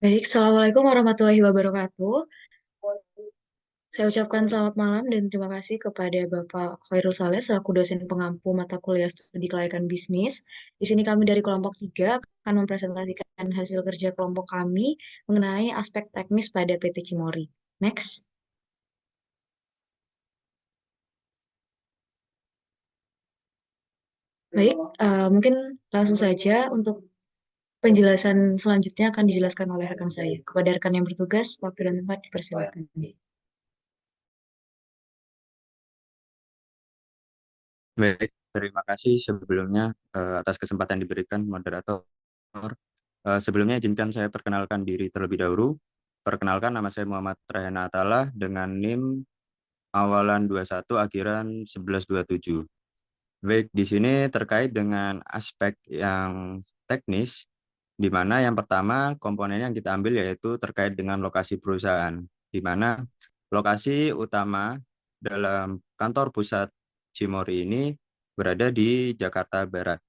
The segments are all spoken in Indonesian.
Baik, Assalamualaikum warahmatullahi wabarakatuh. Saya ucapkan selamat malam dan terima kasih kepada Bapak Khairul Saleh selaku dosen pengampu mata kuliah studi kelayakan bisnis. Di sini kami dari kelompok 3 akan mempresentasikan hasil kerja kelompok kami mengenai aspek teknis pada PT Cimori. Next. Baik, mungkin langsung saja untuk penjelasan selanjutnya akan dijelaskan oleh rekan saya. Kepada rekan yang bertugas, waktu dan tempat dipersilakan. Baik, terima kasih sebelumnya atas kesempatan diberikan moderator. Sebelumnya izinkan saya perkenalkan diri terlebih dahulu. Perkenalkan, nama saya Muhammad Rehana Atala dengan NIM awalan 21 akhiran 1127. Baik, di sini terkait dengan aspek yang teknis, di mana yang pertama komponen yang kita ambil yaitu terkait dengan lokasi perusahaan, di mana lokasi utama dalam kantor pusat Cimori ini berada di Jakarta Barat.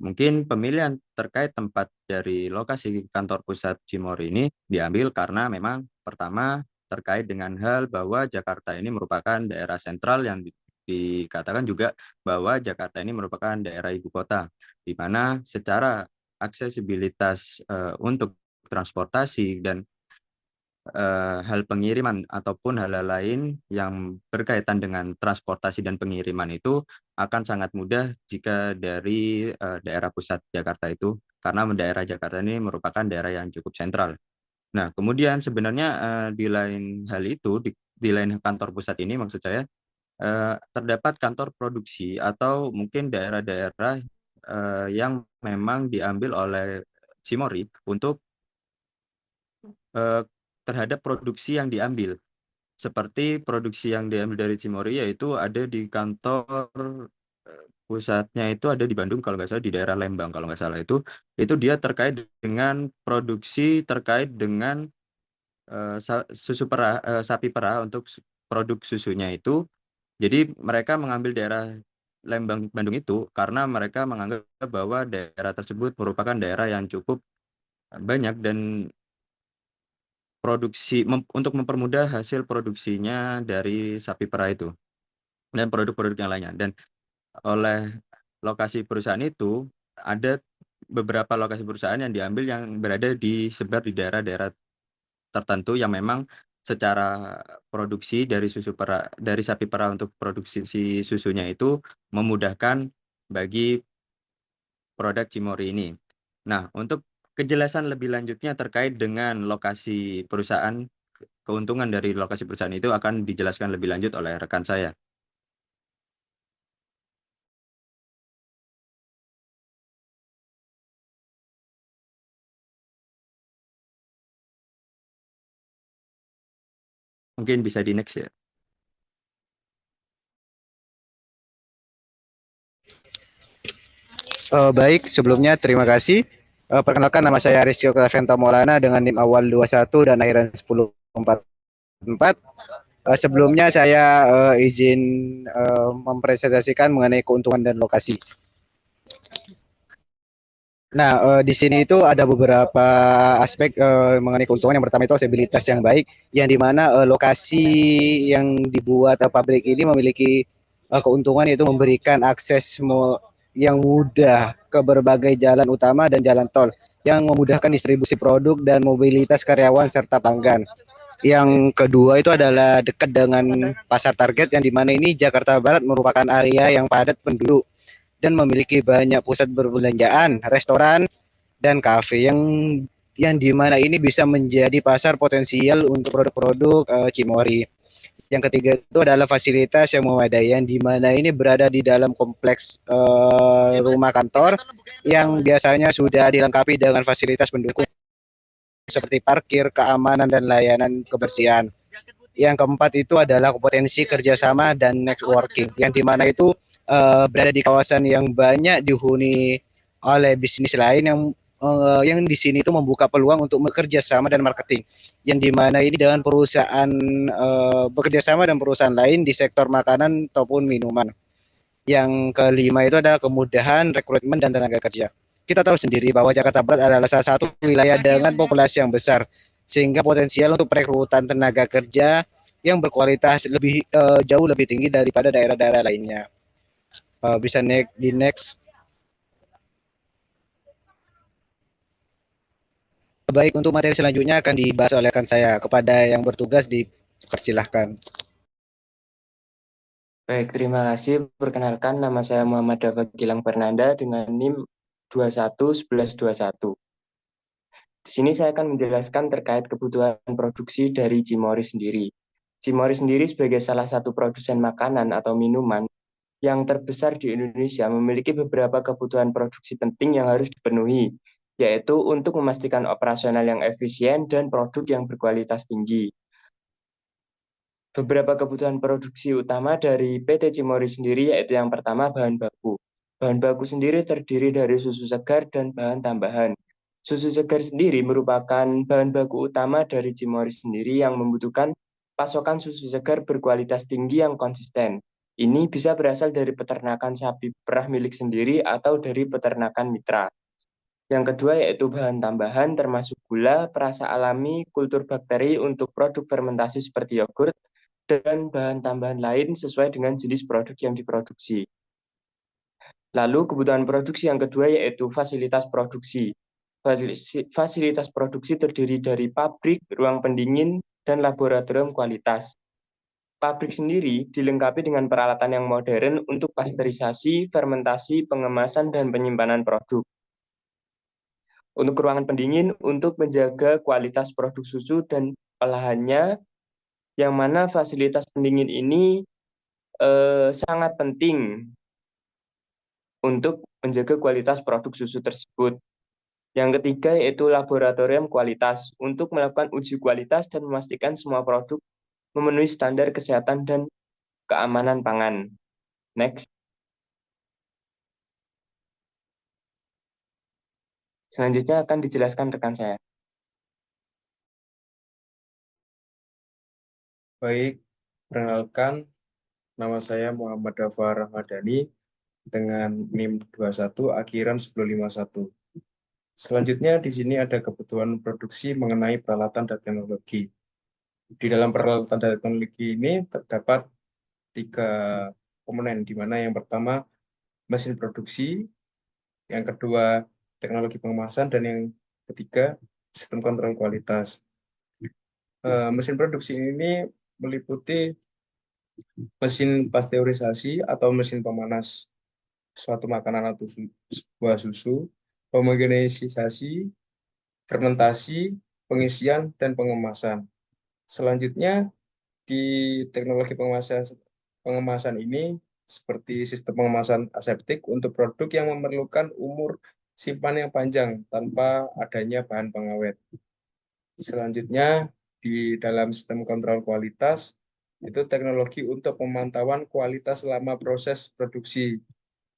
Mungkin pemilihan terkait tempat dari lokasi kantor pusat Cimori ini diambil karena memang pertama terkait dengan hal bahwa Jakarta ini merupakan daerah sentral yang dikatakan juga bahwa Jakarta ini merupakan daerah ibu kota, di mana secara aksesibilitas untuk transportasi dan hal pengiriman ataupun hal-hal lain yang berkaitan dengan transportasi dan pengiriman itu akan sangat mudah jika dari daerah pusat Jakarta itu, karena daerah Jakarta ini merupakan daerah yang cukup sentral. Nah, kemudian sebenarnya di lain hal itu, di lain kantor pusat ini maksud saya, terdapat kantor produksi atau mungkin daerah-daerah yang memang diambil oleh Cimori untuk eh, terhadap produksi yang diambil. Seperti produksi yang diambil dari Cimory yaitu ada di kantor pusatnya itu ada di Bandung kalau nggak salah, di daerah Lembang kalau nggak salah itu dia terkait dengan produksi terkait dengan sapi perah untuk produk susunya itu. Jadi mereka mengambil daerah Lembang Bandung itu karena mereka menganggap bahwa daerah tersebut merupakan daerah yang cukup banyak dan untuk mempermudah hasil produksinya dari sapi perah itu dan produk-produk yang lainnya. Dan oleh lokasi perusahaan itu ada beberapa lokasi perusahaan yang diambil yang berada disebar di daerah-daerah tertentu yang memang secara produksi dari susu perah dari sapi perah untuk produksi si susunya itu memudahkan bagi produk Cimory ini. Nah, untuk kejelasan lebih lanjutnya terkait dengan lokasi perusahaan, keuntungan dari lokasi perusahaan itu akan dijelaskan lebih lanjut oleh rekan saya. Mungkin bisa di next ya. Baik, sebelumnya terima kasih. Perkenalkan, nama saya Rizky Oktavianto Maulana dengan NIM awal 21 dan akhiran 1044. Sebelumnya saya izin mempresentasikan mengenai keuntungan dan lokasi. Nah, di sini itu ada beberapa aspek mengenai keuntungan. Yang pertama itu aksesibilitas yang baik, yang dimana lokasi yang dibuat pabrik ini memiliki keuntungan yaitu memberikan akses yang mudah ke berbagai jalan utama dan jalan tol, yang memudahkan distribusi produk dan mobilitas karyawan serta pelanggan. Yang kedua itu adalah dekat dengan pasar target, yang dimana ini Jakarta Barat merupakan area yang padat penduduk dan memiliki banyak pusat perbelanjaan, restoran, dan kafe yang dimana ini bisa menjadi pasar potensial untuk produk-produk Cimory. Yang ketiga itu adalah fasilitas yang memadai, yang dimana ini berada di dalam kompleks rumah kantor yang biasanya sudah dilengkapi dengan fasilitas pendukung seperti parkir, keamanan, dan layanan kebersihan. Yang keempat itu adalah potensi kerjasama dan networking, yang dimana itu berada di kawasan yang banyak dihuni oleh bisnis lain yang di sini itu membuka peluang untuk bekerja sama dan marketing, yang dimana ini dengan perusahaan bekerja sama dan perusahaan lain di sektor makanan ataupun minuman. Yang kelima itu adalah kemudahan rekrutmen dan tenaga kerja. kita tahu sendiri bahwa Jakarta Barat adalah salah satu wilayah dengan populasi yang besar, sehingga potensial untuk perekrutan tenaga kerja yang berkualitas jauh lebih tinggi daripada daerah-daerah lainnya. Bisa next. Baik, untuk materi selanjutnya akan dibahas oleh rekan saya. Kepada yang bertugas dipersilahkan. Baik, terima kasih. Perkenalkan, nama saya Muhammad Dafa Gilang Fernanda dengan NIM 211121. Di sini saya akan menjelaskan terkait kebutuhan produksi dari Cimory sendiri. Cimory sendiri sebagai salah satu produsen makanan atau minuman yang terbesar di Indonesia memiliki beberapa kebutuhan produksi penting yang harus dipenuhi, yaitu untuk memastikan operasional yang efisien dan produk yang berkualitas tinggi. Beberapa kebutuhan produksi utama dari PT Cimory sendiri yaitu yang pertama bahan baku. Bahan baku sendiri terdiri dari susu segar dan bahan tambahan. Susu segar sendiri merupakan bahan baku utama dari Cimory sendiri yang membutuhkan pasokan susu segar berkualitas tinggi yang konsisten. Ini bisa berasal dari peternakan sapi perah milik sendiri atau dari peternakan mitra. Yang kedua yaitu bahan tambahan termasuk gula, perasa alami, kultur bakteri untuk produk fermentasi seperti yogurt, dan bahan tambahan lain sesuai dengan jenis produk yang diproduksi. Lalu kebutuhan produksi yang kedua yaitu fasilitas produksi. Fasilitas produksi terdiri dari pabrik, ruang pendingin, dan laboratorium kualitas. Pabrik sendiri dilengkapi dengan peralatan yang modern untuk pasteurisasi, fermentasi, pengemasan, dan penyimpanan produk. Untuk ruangan pendingin untuk menjaga kualitas produk susu dan olahannya, yang mana fasilitas pendingin ini sangat penting untuk menjaga kualitas produk susu tersebut. Yang ketiga yaitu laboratorium kualitas untuk melakukan uji kualitas dan memastikan semua produk memenuhi standar kesehatan dan keamanan pangan. Next. Selanjutnya akan dijelaskan rekan saya. Baik, perkenalkan nama saya Muhammad Dafa Ramadhani dengan NIM 21 akhiran 1051. Selanjutnya di sini ada kebutuhan produksi mengenai peralatan dan teknologi. Di dalam peralatan dan teknologi ini terdapat 3 komponen, di mana yang pertama mesin produksi, yang kedua teknologi pengemasan, dan yang ketiga sistem kontrol kualitas. Mesin produksi ini meliputi mesin pasteurisasi atau mesin pemanas suatu makanan atau sebuah susu, homogeneisasi, fermentasi, pengisian, dan pengemasan. Selanjutnya, di teknologi pengemasan ini, seperti sistem pengemasan aseptik untuk produk yang memerlukan umur simpan yang panjang tanpa adanya bahan pengawet. Selanjutnya, di dalam sistem kontrol kualitas, itu teknologi untuk pemantauan kualitas selama proses produksi,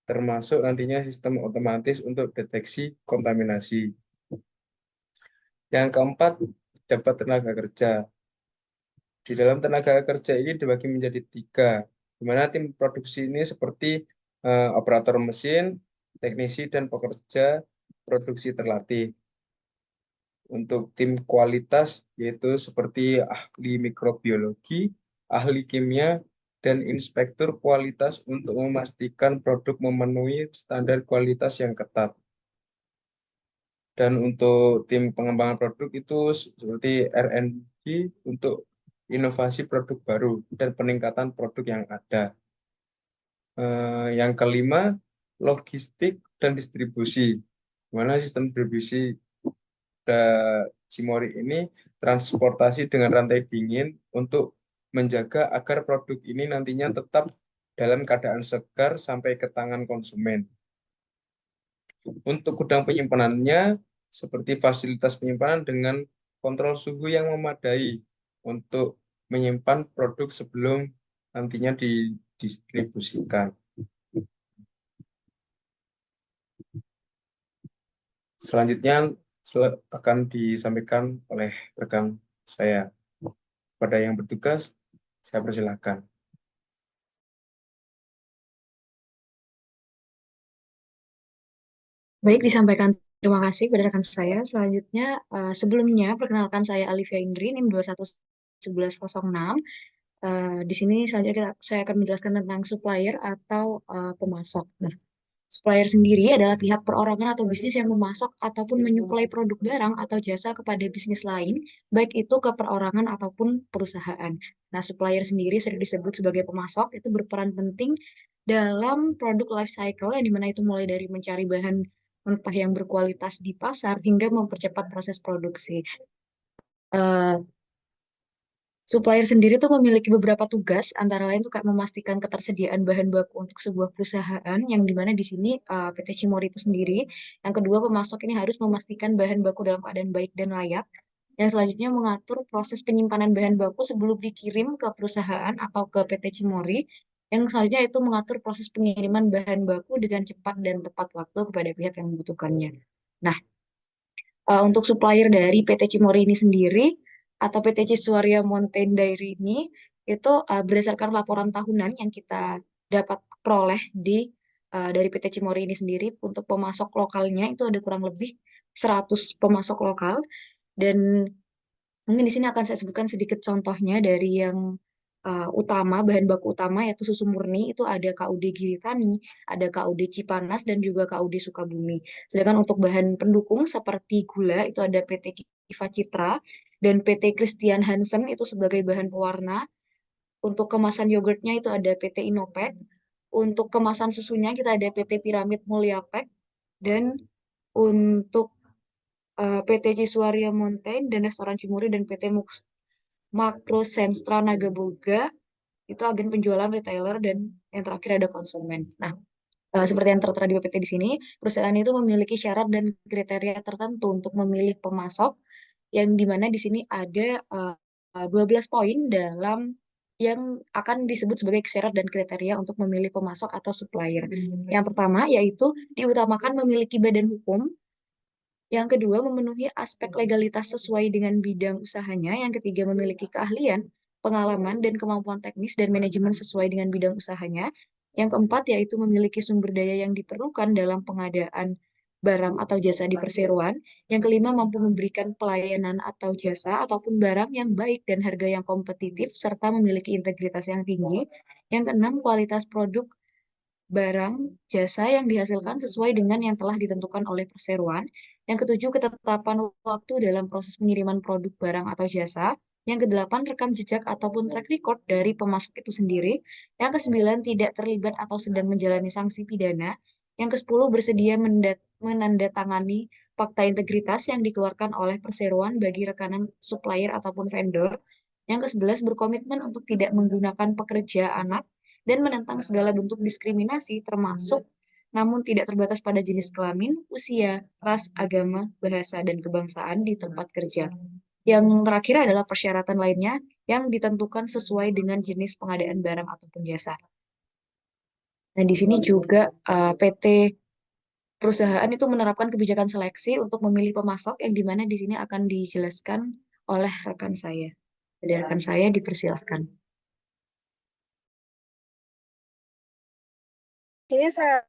termasuk nantinya sistem otomatis untuk deteksi kontaminasi. Yang keempat, dapat tenaga kerja. Di dalam tenaga kerja ini dibagi menjadi 3, di mana tim produksi ini seperti operator mesin, teknisi, dan pekerja produksi terlatih. Untuk tim kualitas yaitu seperti ahli mikrobiologi, ahli kimia, dan inspektur kualitas untuk memastikan produk memenuhi standar kualitas yang ketat. Dan untuk tim pengembangan produk itu seperti R&D untuk inovasi produk baru dan peningkatan produk yang ada. Yang kelima, logistik dan distribusi. Mana sistem distribusi Cimory ini transportasi dengan rantai dingin untuk menjaga agar produk ini nantinya tetap dalam keadaan segar sampai ke tangan konsumen. Untuk gudang penyimpanannya, seperti fasilitas penyimpanan dengan kontrol suhu yang memadai untuk menyimpan produk sebelum nantinya didistribusikan. Selanjutnya akan disampaikan oleh rekan saya. Pada yang bertugas, saya persilakan. Baik, disampaikan terima kasih pada rekan saya. Selanjutnya, sebelumnya perkenalkan saya Alivia Indri, NIM 211106. Di sini selanjutnya saya akan menjelaskan tentang supplier atau pemasok. Nah, supplier sendiri adalah pihak perorangan atau bisnis yang memasok ataupun menyuplai produk barang atau jasa kepada bisnis lain, baik itu ke perorangan ataupun perusahaan. Nah, supplier sendiri sering disebut sebagai pemasok, itu berperan penting dalam produk life cycle, yang dimana itu mulai dari mencari bahan mentah yang berkualitas di pasar hingga mempercepat proses produksi. Eh, Supplier sendiri tuh memiliki beberapa tugas, antara lain tuh kayak memastikan ketersediaan bahan baku untuk sebuah perusahaan, yang dimana di sini PT Cimori itu sendiri. Yang kedua, pemasok ini harus memastikan bahan baku dalam keadaan baik dan layak. Yang selanjutnya mengatur proses penyimpanan bahan baku sebelum dikirim ke perusahaan atau ke PT Cimori. Yang selanjutnya itu mengatur proses pengiriman bahan baku dengan cepat dan tepat waktu kepada pihak yang membutuhkannya. Nah, untuk supplier dari PT Cimori ini sendiri atau PT Ciswaria Mountain Dairy ini itu berdasarkan laporan tahunan yang kita dapat peroleh dari PT Cimori ini sendiri, untuk pemasok lokalnya itu ada kurang lebih 100 pemasok lokal. Dan mungkin di sini akan saya sebutkan sedikit contohnya dari yang utama, bahan baku utama yaitu susu murni, itu ada KUD Giritani, ada KUD Cipanas, dan juga KUD Sukabumi. Sedangkan untuk bahan pendukung seperti gula itu ada PT Kiva Citra dan PT Christian Hansen itu sebagai bahan pewarna. Untuk kemasan yogurtnya itu ada PT Inopek. Untuk kemasan susunya kita ada PT Piramid Mulyapek. Dan untuk PT Ciswaria Mountain dan Restoran Cimuri dan PT Makro Senstra Naga Boga itu agen penjualan retailer, dan yang terakhir ada konsumen. Nah, seperti yang tertera di PPT di sini, perusahaan itu memiliki syarat dan kriteria tertentu untuk memilih pemasok, yang dimana di sini ada 12 poin dalam yang akan disebut sebagai syarat dan kriteria untuk memilih pemasok atau supplier. Yang pertama yaitu diutamakan memiliki badan hukum. Yang kedua, memenuhi aspek legalitas sesuai dengan bidang usahanya. Yang ketiga, memiliki keahlian, pengalaman, dan kemampuan teknis dan manajemen sesuai dengan bidang usahanya. Yang keempat, yaitu memiliki sumber daya yang diperlukan dalam pengadaan barang atau jasa di perseroan. Yang kelima, mampu memberikan pelayanan atau jasa ataupun barang yang baik dan harga yang kompetitif, serta memiliki integritas yang tinggi. Yang keenam, kualitas produk barang jasa yang dihasilkan sesuai dengan yang telah ditentukan oleh perseroan. Yang ketujuh, ketetapan waktu dalam proses pengiriman produk barang atau jasa. Yang kedelapan, rekam jejak ataupun track record dari pemasok itu sendiri. Yang kesembilan, tidak terlibat atau sedang menjalani sanksi pidana. Yang kesepuluh, bersedia menandatangani fakta integritas yang dikeluarkan oleh perseroan bagi rekanan supplier ataupun vendor. Yang kesebelas, berkomitmen untuk tidak menggunakan pekerja anak dan menentang segala bentuk diskriminasi, termasuk namun tidak terbatas pada jenis kelamin, usia, ras, agama, bahasa, dan kebangsaan di tempat kerja. Yang terakhir adalah persyaratan lainnya yang ditentukan sesuai dengan jenis pengadaan barang ataupun jasa. Dan di sini juga PT perusahaan itu menerapkan kebijakan seleksi untuk memilih pemasok, yang dimana di sini akan dijelaskan oleh rekan saya. Jadi rekan saya dipersilahkan. Ini saya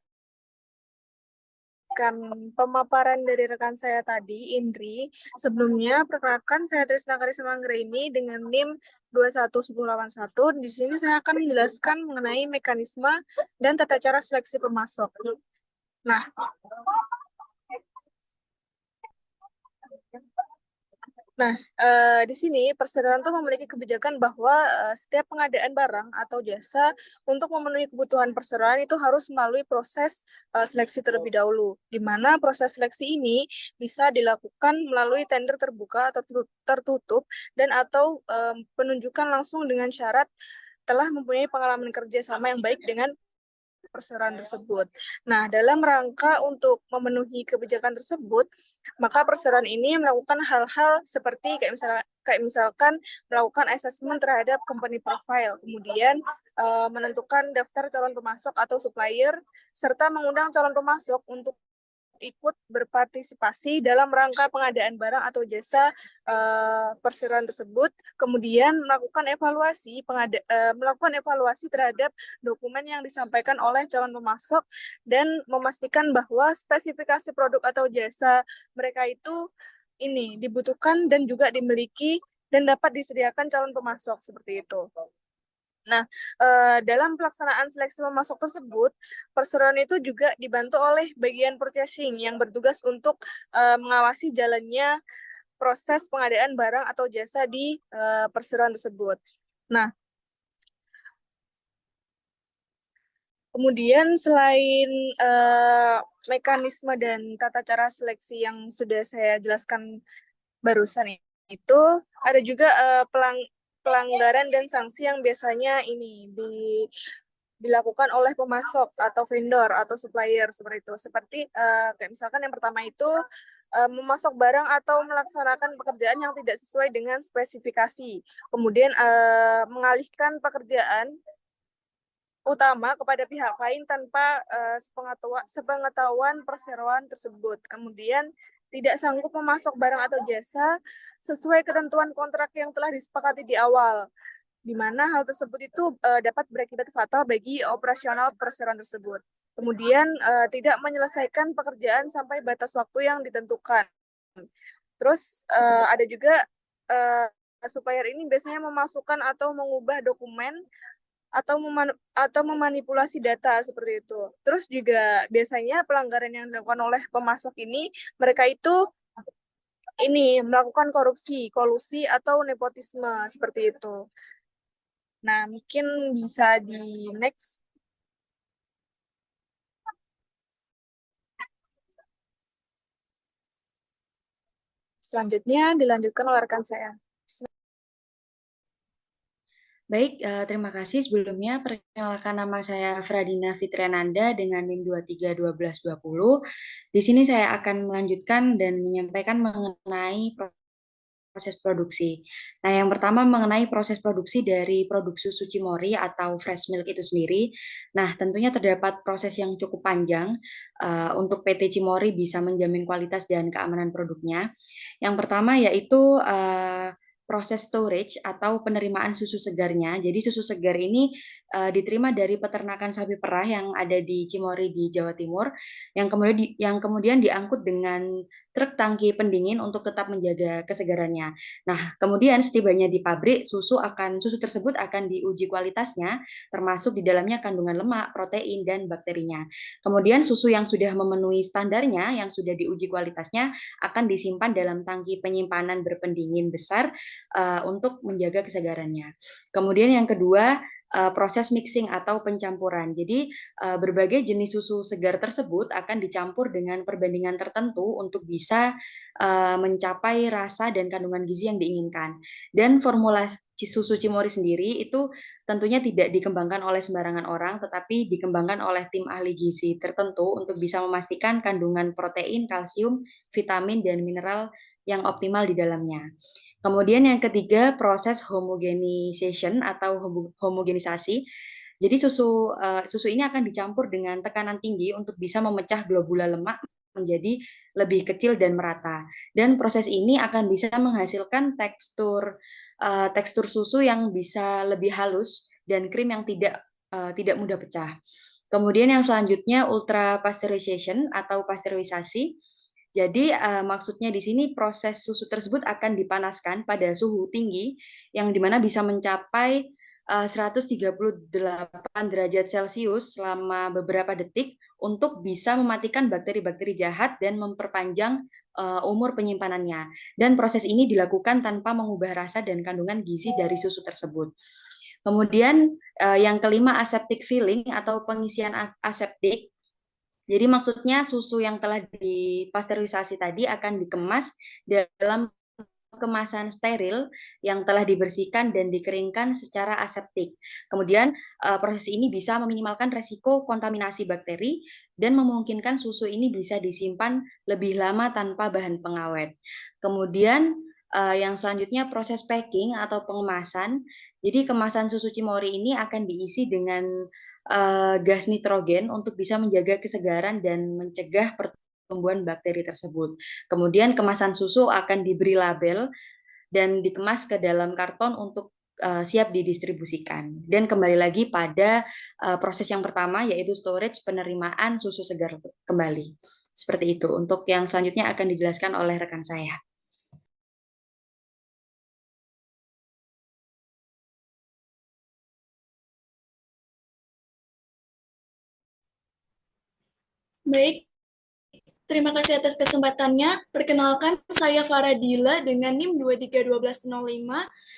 akan pemaparan dari rekan saya tadi, Indri. Sebelumnya, perkenalkan saya Trisna Karisma Anggraini dengan NIM 211081. Di sini saya akan menjelaskan mengenai mekanisme dan tata cara seleksi pemasok. Nah, di sini perseroan itu memiliki kebijakan bahwa setiap pengadaan barang atau jasa untuk memenuhi kebutuhan perseroan itu harus melalui proses seleksi terlebih dahulu, di mana proses seleksi ini bisa dilakukan melalui tender terbuka atau tertutup dan atau penunjukan langsung dengan syarat telah mempunyai pengalaman kerja sama yang baik dengan perseroan tersebut. Nah, dalam rangka untuk memenuhi kebijakan tersebut, maka perseroan ini melakukan hal-hal seperti kayak misalkan melakukan asesmen terhadap company profile, kemudian menentukan daftar calon pemasok atau supplier, serta mengundang calon pemasok untuk ikut berpartisipasi dalam rangka pengadaan barang atau jasa perseroan tersebut, kemudian melakukan evaluasi terhadap dokumen yang disampaikan oleh calon pemasok dan memastikan bahwa spesifikasi produk atau jasa mereka itu ini dibutuhkan dan juga dimiliki dan dapat disediakan calon pemasok seperti itu. Nah, dalam pelaksanaan seleksi pemasok tersebut, perseroan itu juga dibantu oleh bagian purchasing yang bertugas untuk mengawasi jalannya proses pengadaan barang atau jasa di perseroan tersebut. Nah, kemudian selain mekanisme dan tata cara seleksi yang sudah saya jelaskan barusan itu, ada juga pelanggaran dan sanksi yang biasanya ini dilakukan oleh pemasok atau vendor atau supplier seperti itu. Seperti kayak misalkan yang pertama itu memasok barang atau melaksanakan pekerjaan yang tidak sesuai dengan spesifikasi. Kemudian mengalihkan pekerjaan utama kepada pihak lain tanpa sepengetahuan perseroan tersebut. Kemudian tidak sanggup memasok barang atau jasa sesuai ketentuan kontrak yang telah disepakati di awal, di mana hal tersebut itu dapat berakibat fatal bagi operasional perseroan tersebut. Kemudian tidak menyelesaikan pekerjaan sampai batas waktu yang ditentukan. Terus ada juga supplier ini biasanya memasukkan atau mengubah dokumen atau memanipulasi data seperti itu. Terus juga biasanya pelanggaran yang dilakukan oleh pemasok ini, mereka itu ini melakukan korupsi, kolusi atau nepotisme seperti itu. Nah, mungkin bisa di next. Selanjutnya dilanjutkan oleh rekan saya. Baik, terima kasih. Sebelumnya, perkenalkan nama saya Fradina Fitriananda dengan NIM 231220. Di sini saya akan melanjutkan dan menyampaikan mengenai proses produksi. Nah, yang pertama mengenai proses produksi dari produk susu Cimory atau fresh milk itu sendiri. Nah, tentunya terdapat proses yang cukup panjang untuk PT Cimory bisa menjamin kualitas dan keamanan produknya. Yang pertama yaitu proses storage atau penerimaan susu segarnya. Jadi susu segar ini diterima dari peternakan sapi perah yang ada di Cimory di Jawa Timur, yang kemudian diangkut dengan truk tangki pendingin untuk tetap menjaga kesegarannya. Nah, kemudian setibanya di pabrik, susu tersebut akan diuji kualitasnya, termasuk di dalamnya kandungan lemak, protein, dan bakterinya. Kemudian susu yang sudah memenuhi standarnya, yang sudah diuji kualitasnya, akan disimpan dalam tangki penyimpanan berpendingin besar untuk menjaga kesegarannya. Kemudian yang kedua, proses mixing atau pencampuran. Jadi berbagai jenis susu segar tersebut akan dicampur dengan perbandingan tertentu untuk bisa mencapai rasa dan kandungan gizi yang diinginkan. Dan formula susu Cimory sendiri itu tentunya tidak dikembangkan oleh sembarangan orang, tetapi dikembangkan oleh tim ahli gizi tertentu untuk bisa memastikan kandungan protein, kalsium, vitamin, dan mineral yang optimal di dalamnya. Kemudian yang ketiga, proses homogenization atau homogenisasi. Jadi susu ini akan dicampur dengan tekanan tinggi untuk bisa memecah globula lemak menjadi lebih kecil dan merata. Dan proses ini akan bisa menghasilkan tekstur susu yang bisa lebih halus dan krim yang tidak mudah pecah. Kemudian yang selanjutnya ultra pasteurization atau pasteurisasi. Jadi maksudnya di sini proses susu tersebut akan dipanaskan pada suhu tinggi yang dimana bisa mencapai 138 derajat Celcius selama beberapa detik untuk bisa mematikan bakteri-bakteri jahat dan memperpanjang umur penyimpanannya. Dan proses ini dilakukan tanpa mengubah rasa dan kandungan gizi dari susu tersebut. Kemudian yang kelima, aseptic filling atau pengisian aseptik. Jadi maksudnya susu yang telah dipasteurisasi tadi akan dikemas dalam kemasan steril yang telah dibersihkan dan dikeringkan secara aseptik. Kemudian proses ini bisa meminimalkan resiko kontaminasi bakteri dan memungkinkan susu ini bisa disimpan lebih lama tanpa bahan pengawet. Kemudian yang selanjutnya proses packing atau pengemasan. Jadi kemasan susu Cimory ini akan diisi dengan gas nitrogen untuk bisa menjaga kesegaran dan mencegah pertumbuhan bakteri tersebut. Kemudian kemasan susu akan diberi label dan dikemas ke dalam karton untuk siap didistribusikan. Dan kembali lagi pada proses yang pertama, yaitu storage, penerimaan susu segar kembali. Seperti itu. Untuk yang selanjutnya akan dijelaskan oleh rekan saya. Baik, terima kasih atas kesempatannya. Perkenalkan, saya Faradila dengan NIM 231205.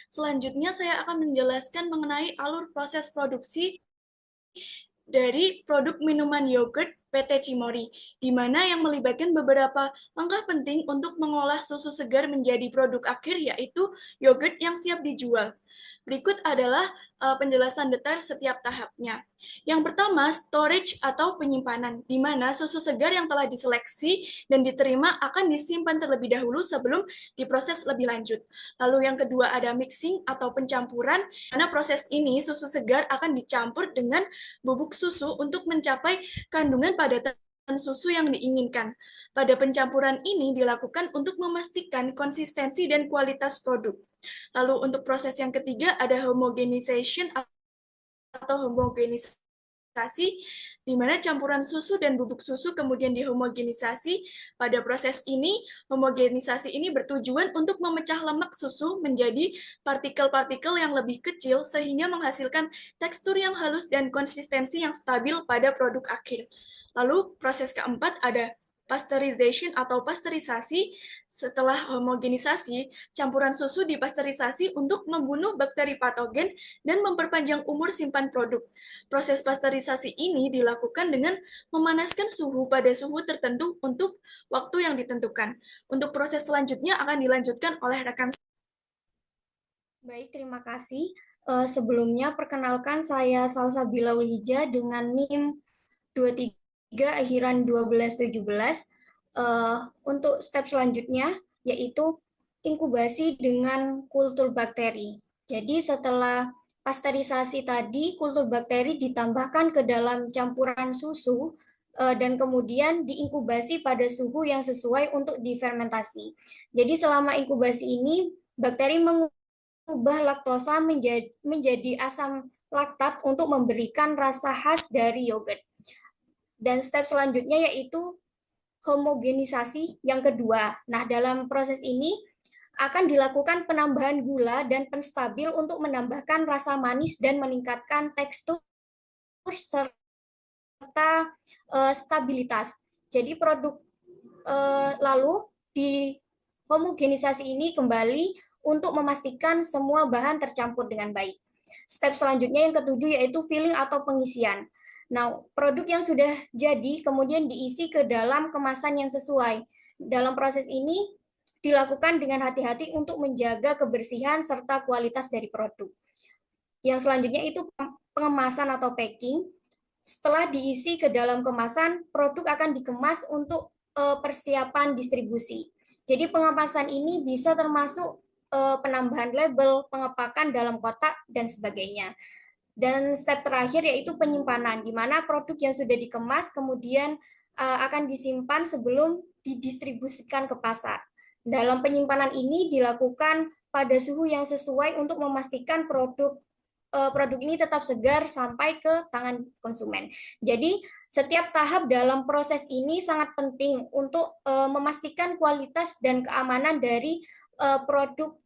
Selanjutnya saya akan menjelaskan mengenai alur proses produksi dari produk minuman yogurt PT Cimory, di mana yang melibatkan beberapa langkah penting untuk mengolah susu segar menjadi produk akhir, yaitu yogurt yang siap dijual. Berikut adalah penjelasan detail setiap tahapnya. Yang pertama, storage atau penyimpanan, di mana susu segar yang telah diseleksi dan diterima akan disimpan terlebih dahulu sebelum diproses lebih lanjut. Lalu yang kedua ada mixing atau pencampuran, di mana proses ini susu segar akan dicampur dengan bubuk susu untuk mencapai kandungan padatan susu yang diinginkan. Pada pencampuran ini dilakukan untuk memastikan konsistensi dan kualitas produk. Lalu untuk proses yang ketiga ada homogenization atau homogenisasi, di mana campuran susu dan bubuk susu kemudian dihomogenisasi. Pada proses ini, homogenisasi ini bertujuan untuk memecah lemak susu menjadi partikel-partikel yang lebih kecil sehingga menghasilkan tekstur yang halus dan konsistensi yang stabil pada produk akhir. Lalu proses keempat ada pasteurization atau pasteurisasi. Setelah homogenisasi, campuran susu dipasteurisasi untuk membunuh bakteri patogen dan memperpanjang umur simpan produk. Proses pasteurisasi ini dilakukan dengan memanaskan suhu pada suhu tertentu untuk waktu yang ditentukan. Untuk proses selanjutnya akan dilanjutkan oleh rekan. Baik, terima kasih. Sebelumnya perkenalkan saya Salsabila Ulhija dengan NIM 23 akhiran 1217. Untuk step selanjutnya yaitu inkubasi dengan kultur bakteri. Jadi setelah pasteurisasi tadi, kultur bakteri ditambahkan ke dalam campuran susu dan kemudian diinkubasi pada suhu yang sesuai untuk difermentasi. Jadi selama inkubasi ini, bakteri mengubah laktosa menjadi asam laktat untuk memberikan rasa khas dari yogurt. Dan step selanjutnya yaitu homogenisasi yang kedua. Nah, dalam proses ini akan dilakukan penambahan gula dan penstabil untuk menambahkan rasa manis dan meningkatkan tekstur serta stabilitas. Jadi produk lalu di homogenisasi ini kembali untuk memastikan semua bahan tercampur dengan baik. Step selanjutnya yang ketujuh yaitu filling atau pengisian. Nah, produk yang sudah jadi kemudian diisi ke dalam kemasan yang sesuai. Dalam proses ini dilakukan dengan hati-hati untuk menjaga kebersihan serta kualitas dari produk. Yang selanjutnya itu pengemasan atau packing. Setelah diisi ke dalam kemasan, produk akan dikemas untuk persiapan distribusi. Jadi pengemasan ini bisa termasuk penambahan label, pengepakan dalam kotak, dan sebagainya. Dan step terakhir yaitu penyimpanan, di mana produk yang sudah dikemas kemudian akan disimpan sebelum didistribusikan ke pasar. Dalam penyimpanan ini dilakukan pada suhu yang sesuai untuk memastikan produk ini tetap segar sampai ke tangan konsumen. Jadi setiap tahap dalam proses ini sangat penting untuk memastikan kualitas dan keamanan dari produk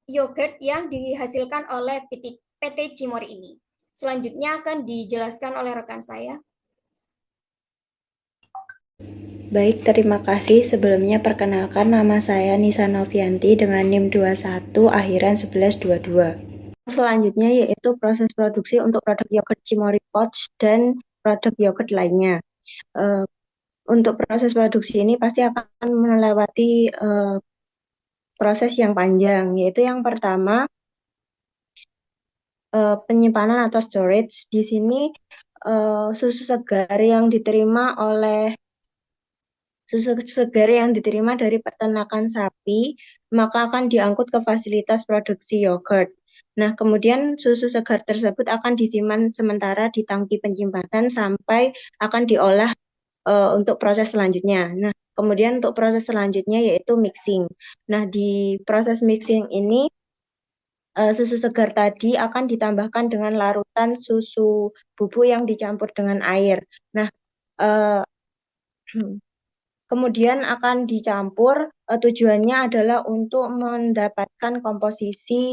yogurt yang dihasilkan oleh PT Cimory ini. Selanjutnya akan dijelaskan oleh rekan saya. Baik, terima kasih. Sebelumnya perkenalkan nama saya Nisa Novianti dengan NIM 21 akhiran 1122. Selanjutnya yaitu proses produksi untuk produk yogurt Cimory Pouch dan produk yogurt lainnya. Untuk proses produksi ini pasti akan melewati proses yang panjang, yaitu yang pertama penyimpanan atau storage. Di sini susu segar yang diterima dari peternakan sapi maka akan diangkut ke fasilitas produksi yogurt. Nah, kemudian susu segar tersebut akan disimpan sementara di tangki penyimpanan sampai akan diolah untuk proses selanjutnya. Nah, Kemudian untuk proses selanjutnya yaitu mixing. Nah, di proses mixing ini susu segar tadi akan ditambahkan dengan larutan susu bubuk yang dicampur dengan air. Nah, eh, kemudian akan dicampur, tujuannya adalah untuk mendapatkan komposisi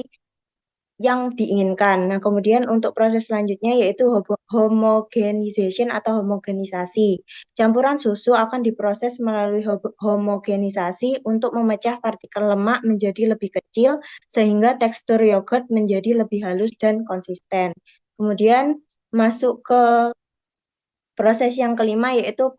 yang diinginkan. Nah, kemudian untuk proses selanjutnya yaitu homogenization atau homogenisasi. Campuran susu akan diproses melalui homogenisasi untuk memecah partikel lemak menjadi lebih kecil sehingga tekstur yogurt menjadi lebih halus dan konsisten. Kemudian masuk ke proses yang kelima yaitu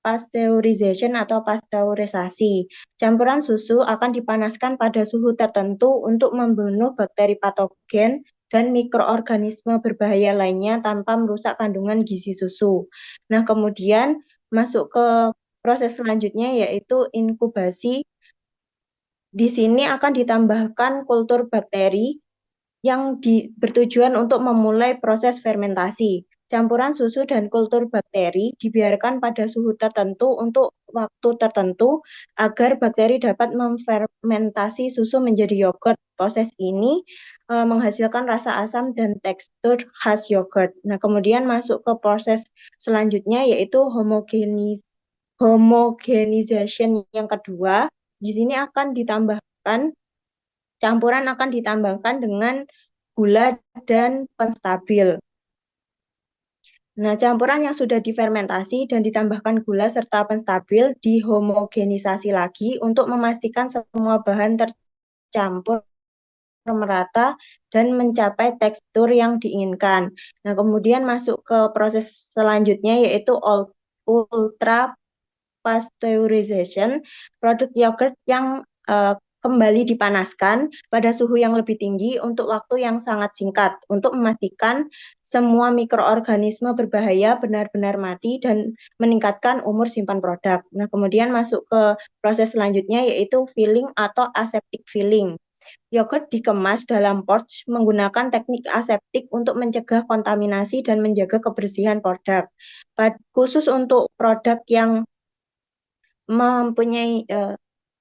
pasteurization atau pasteurisasi. Campuran susu akan dipanaskan pada suhu tertentu untuk membunuh bakteri patogen dan mikroorganisme berbahaya lainnya tanpa merusak kandungan gizi susu. Nah, kemudian masuk ke proses selanjutnya yaitu inkubasi. Di sini akan ditambahkan kultur bakteri yang bertujuan untuk memulai proses fermentasi. Campuran susu dan kultur bakteri dibiarkan pada suhu tertentu untuk waktu tertentu agar bakteri dapat memfermentasi susu menjadi yogurt. Proses ini menghasilkan rasa asam dan tekstur khas yogurt. Nah, kemudian masuk ke proses selanjutnya yaitu homogenization yang kedua. Di sini campuran akan ditambahkan dengan gula dan penstabil. Nah, campuran yang sudah difermentasi dan ditambahkan gula serta penstabil dihomogenisasi lagi untuk memastikan semua bahan tercampur merata dan mencapai tekstur yang diinginkan. Nah, kemudian masuk ke proses selanjutnya yaitu ultra pasteurization, produk yogurt yang kembali dipanaskan pada suhu yang lebih tinggi untuk waktu yang sangat singkat untuk memastikan semua mikroorganisme berbahaya benar-benar mati dan meningkatkan umur simpan produk. Nah, kemudian masuk ke proses selanjutnya yaitu filling atau aseptic filling. Yogurt dikemas dalam pouch menggunakan teknik aseptik untuk mencegah kontaminasi dan menjaga kebersihan produk. Khusus untuk produk yang mempunyai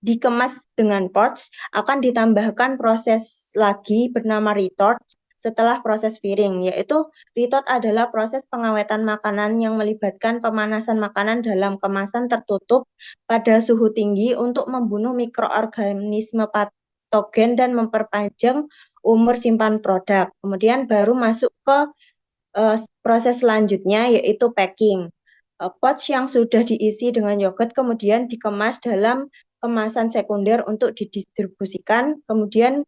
dikemas dengan pouch akan ditambahkan proses lagi bernama retort setelah proses filling, yaitu retort adalah proses pengawetan makanan yang melibatkan pemanasan makanan dalam kemasan tertutup pada suhu tinggi untuk membunuh mikroorganisme patogen dan memperpanjang umur simpan produk. Kemudian baru masuk ke proses selanjutnya yaitu packing. Pouch yang sudah diisi dengan yogurt kemudian dikemas dalam kemasan sekunder untuk didistribusikan, kemudian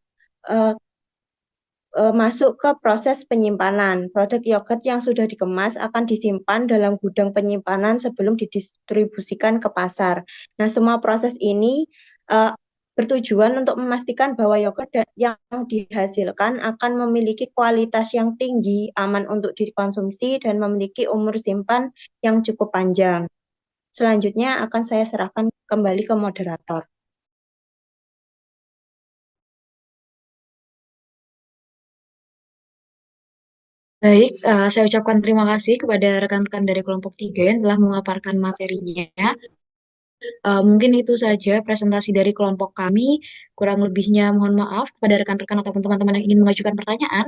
masuk ke proses penyimpanan. Produk yogurt yang sudah dikemas akan disimpan dalam gudang penyimpanan sebelum didistribusikan ke pasar. Nah, semua proses ini bertujuan untuk memastikan bahwa yogurt yang dihasilkan akan memiliki kualitas yang tinggi, aman untuk dikonsumsi, dan memiliki umur simpan yang cukup panjang. Selanjutnya akan saya serahkan kembali ke moderator. Baik, saya ucapkan terima kasih kepada rekan-rekan dari kelompok 3 yang telah memaparkan materinya. Mungkin itu saja presentasi dari kelompok kami. Kurang lebihnya mohon maaf kepada rekan-rekan ataupun teman-teman yang ingin mengajukan pertanyaan.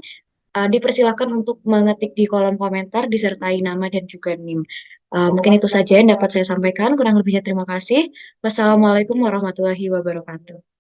Dipersilakan untuk mengetik di kolom komentar disertai nama dan juga NIM. Mungkin itu saja yang dapat saya sampaikan. Kurang lebihnya terima kasih. Wassalamualaikum warahmatullahi wabarakatuh.